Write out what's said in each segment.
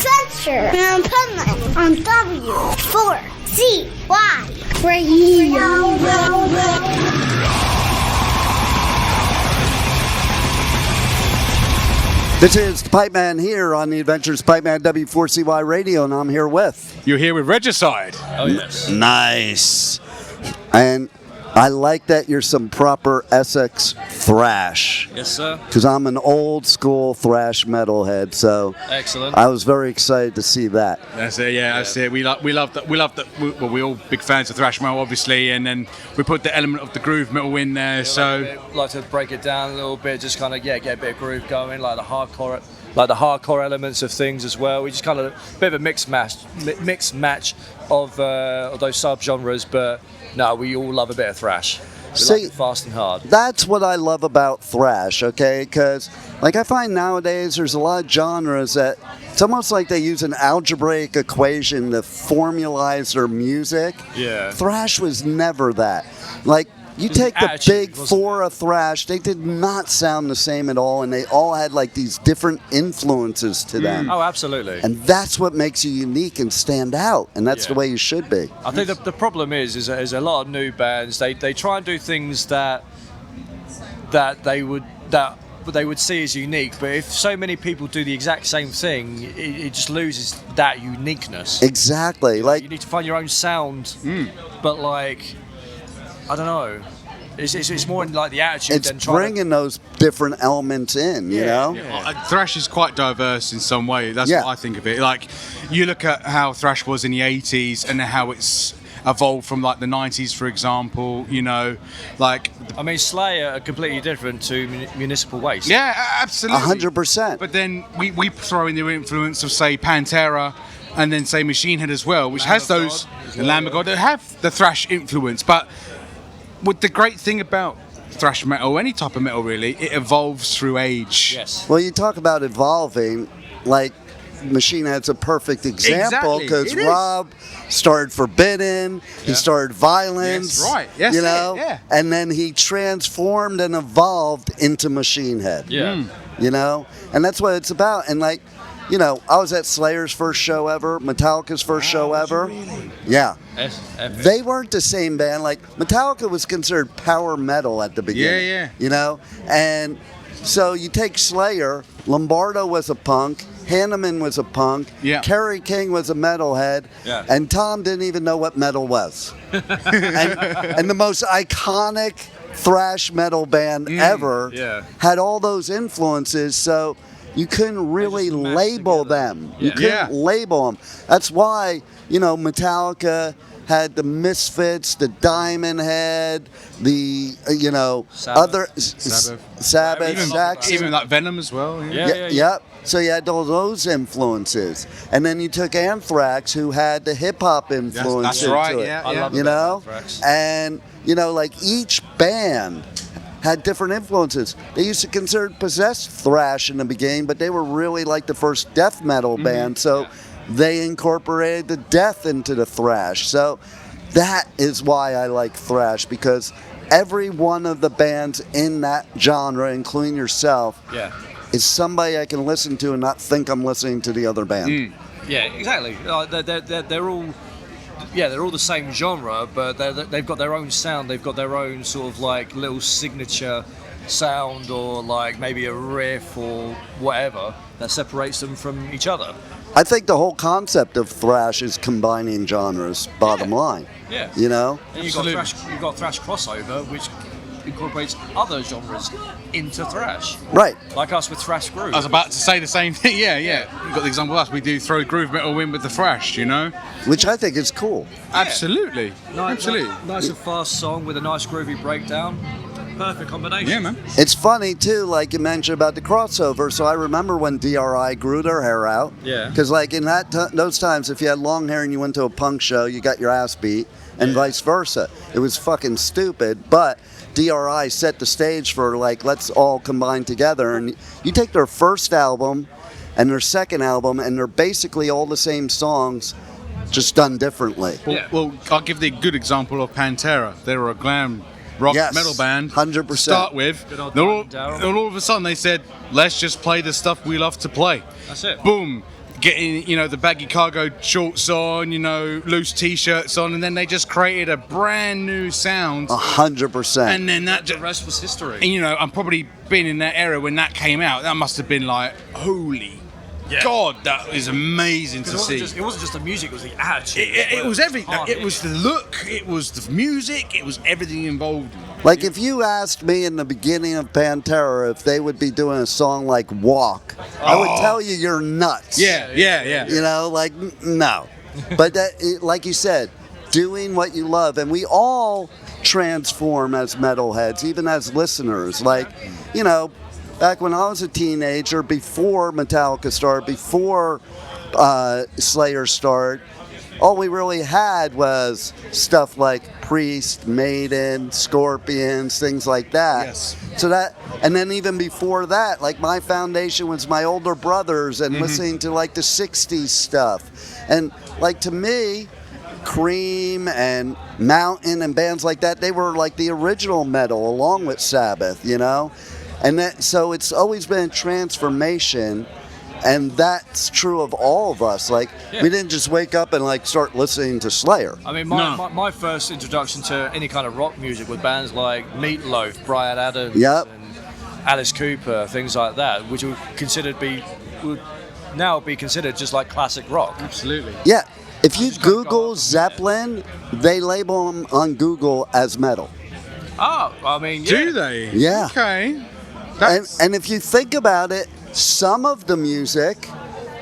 adventure in Pipeman on W4CY Radio. This is Pipeman here on the Adventures Pipeman W4CY Radio, and I'm here with... You're here with Regicide. Oh, yes. Nice. And I like that you're some proper Essex thrash. Yes, sir. Because I'm an old school thrash metalhead, so... Excellent. I was very excited to see that. That's it, yeah, that's it. We love that. Well, we're all big fans of thrash metal, obviously, and then we put the element of the groove metal in there, Like to break it down a little bit, just kind of, get a bit of groove going, like the hardcore elements of things as well. We just kind of, a bit of a mixed match of those subgenres, but no, we all love a bit of thrash. We like it fast and hard. That's what I love about thrash, okay? Because, I find nowadays there's a lot of genres that it's almost like they use an algebraic equation to formalize their music. Yeah. Thrash was never that. You take the big four of thrash, they did not sound the same at all, and they all had these different influences to them. Oh, absolutely. And that's what makes you unique and stand out, and that's the way you should be. I think the problem is a lot of new bands, they try and do things that they would see as unique, but if so many people do the exact same thing, it just loses that uniqueness. Exactly. You need to find your own sound, but I don't know. It's more in the attitude than trying bringing those different elements in, you know? Yeah. Thrash is quite diverse in some way. That's what I think of it. You look at how thrash was in the 80s and how it's evolved from the 90s, for example, Slayer are completely different to Municipal Waste. Yeah, absolutely. 100%. But then we throw in the influence of, say, Pantera, and then, say, Machine Head as well, which has those, the Lamb of God, that have the thrash influence. But with the great thing about thrash metal, any type of metal really, it evolves through age. Yes. Well, you talk about evolving, Machine Head's a perfect example, because Rob started Forbidden, he started Violence. Yes, right. Yes, yeah. And then he transformed and evolved into Machine Head. Yeah. And that's what it's about. And I was at Slayer's first show ever, Metallica's first show ever. Really? Yeah. They weren't the same band. Metallica was considered power metal at the beginning. Yeah. And so you take Slayer, Lombardo was a punk, Hanneman was a punk, Kerry King was a metalhead, and Tom didn't even know what metal was. and the most iconic thrash metal band ever had all those influences, so you couldn't really label them. You couldn't label them. That's why, Metallica had the Misfits, the Diamond Head, the, Sabbath, even Venom as well. Yep. So you had all those influences. And then you took Anthrax, who had the hip-hop influence That's right, into it. I love Anthrax. And, each band had different influences. They used to consider Possessed thrash in the beginning, but they were really the first death metal band, so they incorporated the death into the thrash. So that is why I like thrash, because every one of the bands in that genre, including yourself, is somebody I can listen to and not think I'm listening to the other band. Yeah, exactly. They're all the same genre, but they've got their own sound. They've got their own sort of little signature sound, or maybe a riff or whatever that separates them from each other. I think the whole concept of thrash is combining genres, bottom line. Yeah. You know? And you've got thrash crossover, which incorporates other genres into thrash. Right. Like us with thrash groove. I was about to say the same thing. Yeah. You've got the example of us. We do throw groove metal in with the thrash, you know? Which I think is cool. Absolutely. Absolutely. Nice and fast song with a nice groovy breakdown. Perfect combination. Yeah, man. It's funny, too, like you mentioned about the crossover. So I remember when DRI grew their hair out. Yeah. Because, like, in those times, if you had long hair and you went to a punk show, you got your ass beat, and vice versa. It was fucking stupid, but DRI set the stage for, like, let's all combine together. And you take their first album and their second album, and they're basically all the same songs, just done differently. Well, I'll give the good example of Pantera. They were a glam rock metal band 100%. to start with. Then all of a sudden they said, let's just play the stuff we love to play. That's it. Boom. getting, the baggy cargo shorts on, loose t-shirts on, and then they just created a brand new sound. 100%. And then the rest was history. And, I'm probably been in that era when that came out. That must have been like, holy God, that is amazing to see. It wasn't just the music, it was the attitude. It was everything. It was the look, it was the music, it was everything involved. Like, if you asked me in the beginning of Pantera if they would be doing a song like Walk, I would tell you you're nuts. Yeah. No. But like you said, doing what you love. And we all transform as metalheads, even as listeners. Like, back when I was a teenager, before Metallica started, before Slayer started, all we really had was stuff like Priest, Maiden, Scorpions, things like that. Yes. So and then even before that, like my foundation was my older brothers and listening to like the 60s stuff. And like to me, Cream and Mountain and bands like that, they were like the original metal along with Sabbath, And so it's always been a transformation. And that's true of all of us. Like, we didn't just wake up and like start listening to Slayer. I mean, my first introduction to any kind of rock music with bands like Meatloaf, Bryan Adams, and Alice Cooper, things like that, which would now be considered just like classic rock. Absolutely. Yeah. If you Google Zeppelin, they label them on Google as metal. Oh, I mean, Do they? Yeah. Okay. And if you think about it, some of the music,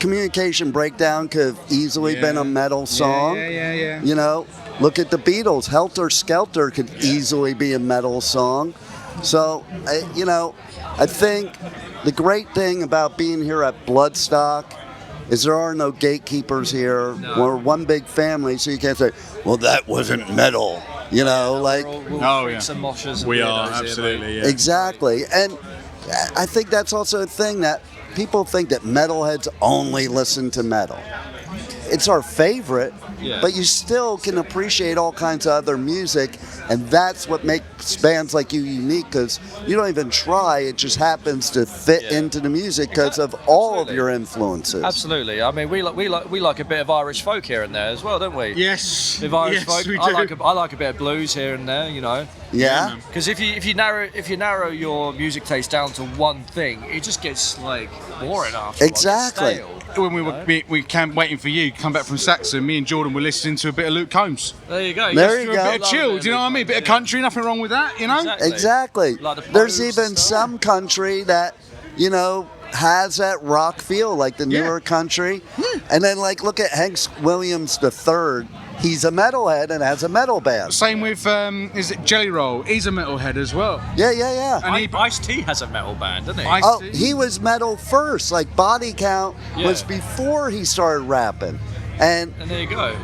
Communication Breakdown, could have easily been a metal song. Yeah. Look at the Beatles. Helter Skelter could easily be a metal song. So, I think the great thing about being here at Bloodstock is there are no gatekeepers here. No. We're one big family, so you can't say, well, that wasn't metal. We're all freaks and moshers. We are, absolutely, Exactly. And I think that's also a thing that people think that metalheads only listen to metal. It's our favorite, but you still can appreciate all kinds of other music, and that's what makes bands like you unique, because you don't even try, it just happens to fit into the music because of all of your influences. Absolutely. I mean, we like a bit of Irish folk here and there as well, don't we? Yes. With Irish folk, we do. I like a bit of blues here and there, Yeah? Because if you narrow your music taste down to one thing, it just gets like boring after. Exactly. Stale. When we camped waiting for you, come back from Saxon, me and Jordan were listening to a bit of Luke Combs. There you go. There you go. A bit of chill, do you know what I mean? A bit of country, nothing wrong with that, Exactly. Like the There's blues even stuff. some country that, has that rock feel, like the newer country. And then, like, look at Hank Williams III. He's a metalhead and has a metal band. Same with, is it Jelly Roll? He's a metalhead as well. Yeah. And Ice-T has a metal band, doesn't he? Ice-T? He was metal first. Like, Body Count was before he started rapping. And there you go.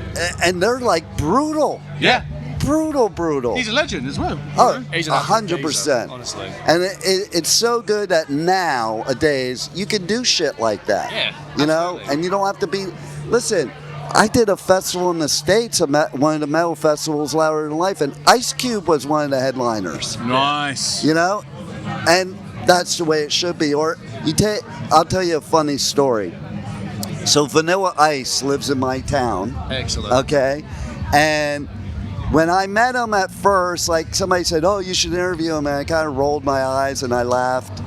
And they're, like, brutal. Yeah. Brutal. He's a legend as well. Oh, He's 100%. Honestly. And it's so good that nowadays you can do shit like that. Yeah, absolutely. And you don't have to be. Listen, I did a festival in the States, one of the metal festivals, Louder Than Life, and Ice Cube was one of the headliners. Nice. And that's the way it should be. Or I'll tell you a funny story. So Vanilla Ice lives in my town. Excellent. Okay, and when I met him at first, like somebody said, "Oh, you should interview him," and I kind of rolled my eyes and I laughed,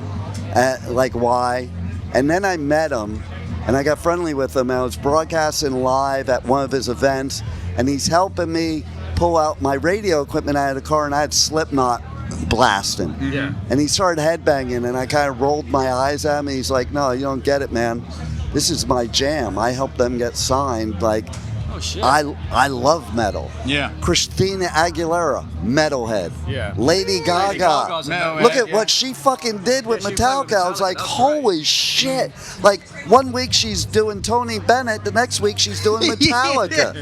like why? And then I met him, and I got friendly with him. And I was broadcasting live at one of his events, and he's helping me pull out my radio equipment out of the car, and I had Slipknot blasting. Yeah. And he started headbanging, and I kind of rolled my eyes at him. And he's like, "No, you don't get it, man. This is my jam. I helped them get signed. Like, Oh shit. I love metal." Yeah. Christina Aguilera, metalhead. Yeah. Lady Gaga. Gaga's a Metalhead. Look at Yeah. what she fucking did with she played Metallica. with I was like, Metallica, that's holy shit. Like, one week she's doing Tony Bennett, the next week she's doing Metallica.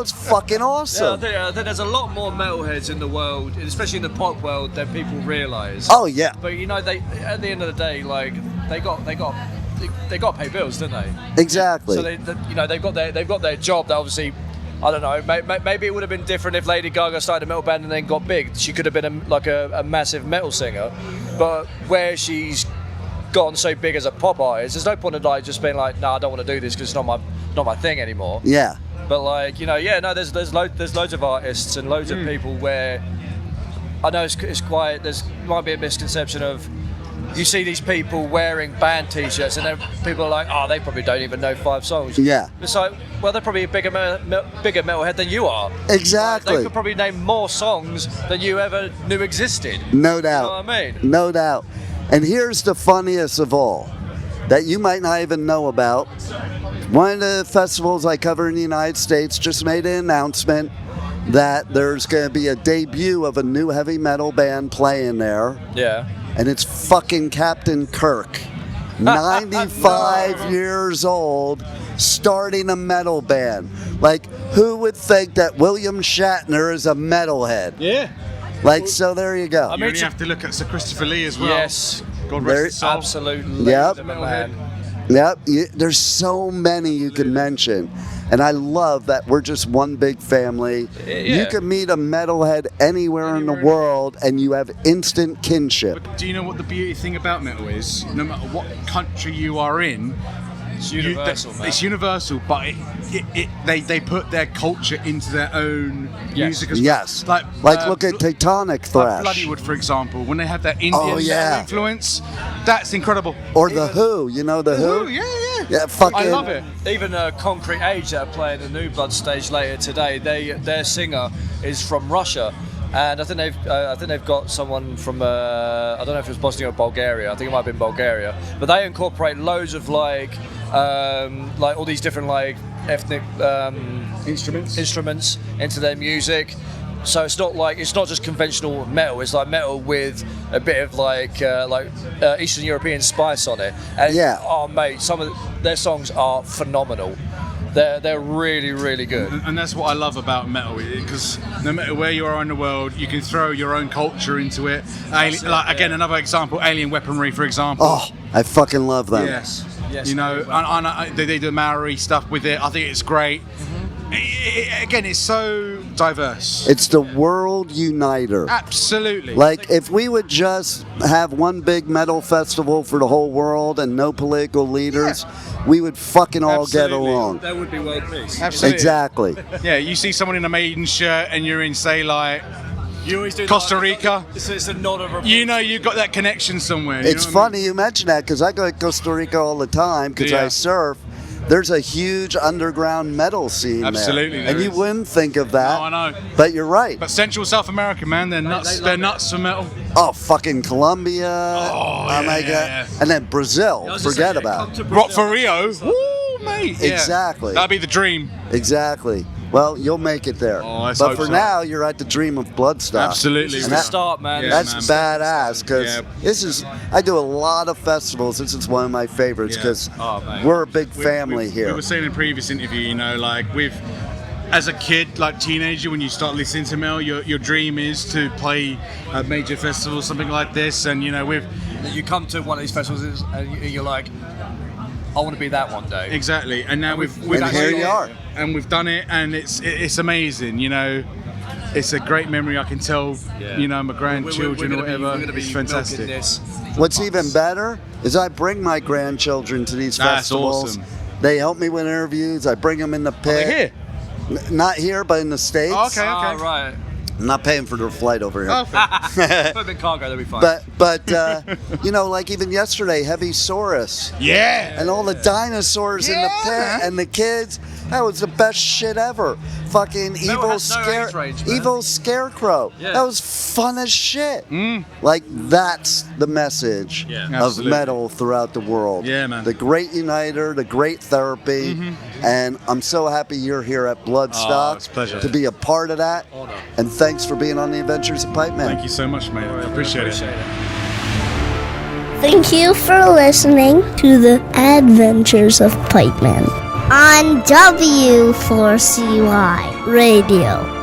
It's fucking Yeah, awesome. I think there's a lot more metalheads in the world, especially in the pop world, than people realise. Oh, yeah. But they at the end of the day, like they got to pay bills, don't they? Exactly. So they've got their job. That obviously, I don't know. Maybe it would have been different if Lady Gaga started a metal band and then got big. She could have been a massive metal singer. But where she's gotten so big as a pop artist, there's no point in like just being like, no, I don't want to do this because it's not my thing anymore. Yeah. But like, you know, there's loads of artists and loads of people where I know it's quite, might be a misconception of, you see these people wearing band t-shirts and then people are like, oh, they probably don't even know 5 songs. Yeah. It's like, well, they're probably a bigger metalhead than you are. Exactly. Like, they could probably name more songs than you ever knew existed. No doubt. You know what I mean? No doubt. And here's the funniest of all, that you might not even know about. One of the festivals I cover in the United States just made an announcement that there's going to be a debut of a new heavy metal band playing there. Yeah. And it's fucking Captain Kirk, 95 years old, starting a metal band. Like, who would think that William Shatner is a metalhead? Yeah. Like, so there you go. You only have to look at Sir Christopher Lee as well. Yes. God rest his soul. Absolutely. Yep. Man. Yep. There's so many you can mention. And I love that we're just one big family. Yeah. You can meet a metalhead anywhere in the world and you have instant kinship. But do you know what the beauty thing about metal is? No matter what country you are in, It's universal, man. It's universal, but they put their culture into their own music as well. Yes. Like look at Tectonic Thrash. Like Bloodywood, for example, when they have that Indian metal influence, that's incredible. Or The Who, you know The Who? Yeah. Yeah, fucking. I love it. Even Concrete Age that are playing the New Blood stage later today. Their singer is from Russia, and I think they've got someone from I don't know if it was Bosnia or Bulgaria. I think it might have been Bulgaria. But they incorporate loads of like all these different like ethnic instruments into their music. So it's not just conventional metal. It's like metal with a bit of like Eastern European spice on it. And oh mate, some of their songs are phenomenal. They're really, really good. And that's what I love about metal, because no matter where you are in the world, you can throw your own culture into it. Again, another example, Alien Weaponry, for example. Oh, I fucking love them. Yes. You know, and they do Maori stuff with it. I think it's great. Again, it's so diverse. It's the world uniter. Absolutely. Like, if we would just have one big metal festival for the whole world and no political leaders, we would fucking all get along. That would be world peace. Absolutely. Exactly. Yeah, you see someone in a Maiden shirt and you're in, say, like, you always do Costa Rica. It's a nod of you know you've got that connection somewhere. It's funny you mention that, because I go to Costa Rica all the time because I surf. There's a huge underground metal scene Absolutely, there. And you wouldn't think of that. No, I know. But you're right. But Central South America, man, they're nuts. They're nuts for metal. Oh, fucking Colombia. Oh my God. And then Brazil. Forget about it. Rock for Rio. Woo, mate. Exactly. That'd be the dream. Exactly. Well, you'll make it there. But for now, you're at the dream of Bloodstock. Absolutely. It's the start, man. That's badass, because I do a lot of festivals. This is one of my favorites, because we're a big family here. We were saying in a previous interview, you know, like as a kid, like teenager, when you start listening to metal, your dream is to play a major festival, something like this, and you know, you come to one of these festivals and you're like, I want to be that one day. Exactly, and now we've and here you are, and we've done it, and it's amazing. You know, it's a great memory. I can tell, you know, my grandchildren or whatever. It's fantastic. What's even better is I bring my grandchildren to these festivals. Awesome. They help me with interviews. I bring them in the pit. Are they here? Not here, but in the States. Oh, okay. Right. I'm not paying for their flight over here. Put them in cargo, they'll be fine. But you know, like even yesterday, Heavy Saurus. Yeah. And all the dinosaurs in the pit and the kids. That was the best shit ever. Fucking evil scarecrow. Yeah. That was fun as shit. Like, that's the message of metal throughout the world. Yeah, man. The great uniter, the great therapy. And I'm so happy you're here at Bloodstock it's a pleasure. to be a part of that. And thanks for being on the Adventures of Pipeman. Thank you so much, mate. I appreciate it. Thank you for listening to the Adventures of Pipeman on W4CY Radio.